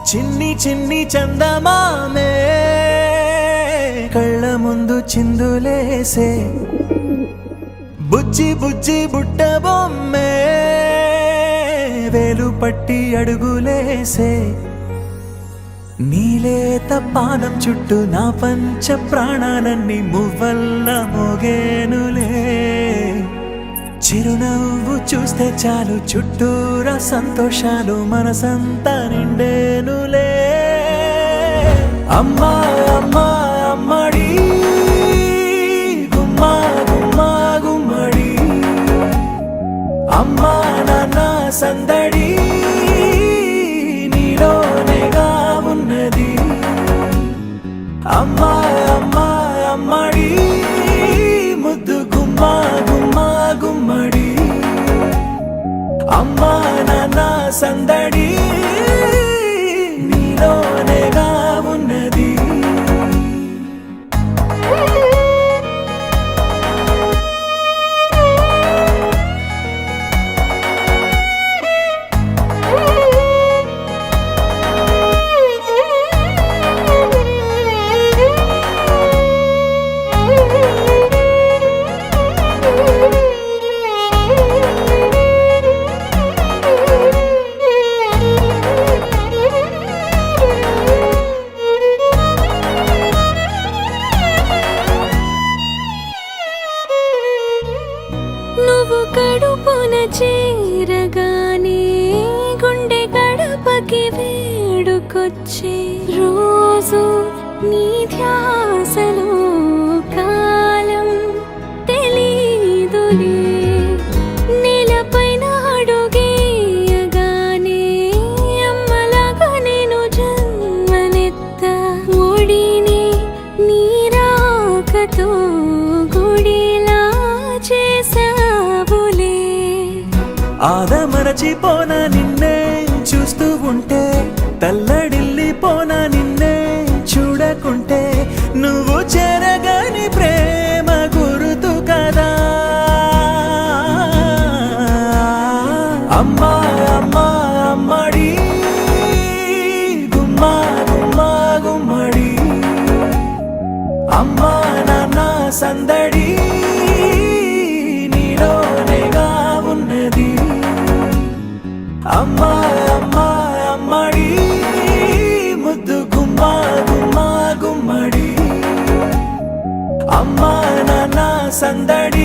చిన్ని చిన్ని చందమామే కళ్ళ ముందు చిందులేసే బుజ్జి బుజ్జి బుట్ట బొమ్మే వేలు పట్టి అడుగులేసే నీలేత పాదం చుట్టూ నా పంచ ప్రాణాలన్నీ మువ్వల్ల మోగేనులే చిరునవ్వు చూస్తే చాలు చుట్టూరా సంతోషాలు మనసంతా నిండేనులే అమ్మా అమ్మా అమ్మడి గుమ్మా గుమ్మా గుమ్మడి అమ్మా నాన్న సందడి నీలోనేగా ఉన్నది అమ్మా అమ్మా అమ్మడి ముద్దు గుమ్మా గుమ్మా గుమ్మడి అమ్మా నాన్న సందడి నీలోనేగా ఉన్నది నువ్వు కడుపున చేరగానే గుండె గడపకి వేడుకొచ్చే రోజు నీ ధ్యాసలో కాలం తెలీదులే నేలపైన అడుగేయగానే అమ్మలాగా నేను జన్మనెత్త ఒడిని నీ రాకతో గుడిలా చేసావులే ఆదమరచిపోన నిన్నే చూస్తూ ఉంటే తల్లడిల్లిపోన నిన్నే చూడకుంటే నువ్వు చెరగని ప్రేమ గురుతు కదా అమ్మా అమ్మా అమ్మడి గుమ్మా గుమ్మా గుమ్మడి అమ్మా నాన్న సందడి నీలోనేగా ఉన్నది అమ్మా అమ్మా అమ్మడి ముద్దు గుమ్మా గుమ్మా గుమ్మడి అమ్మా నాన్న సందడి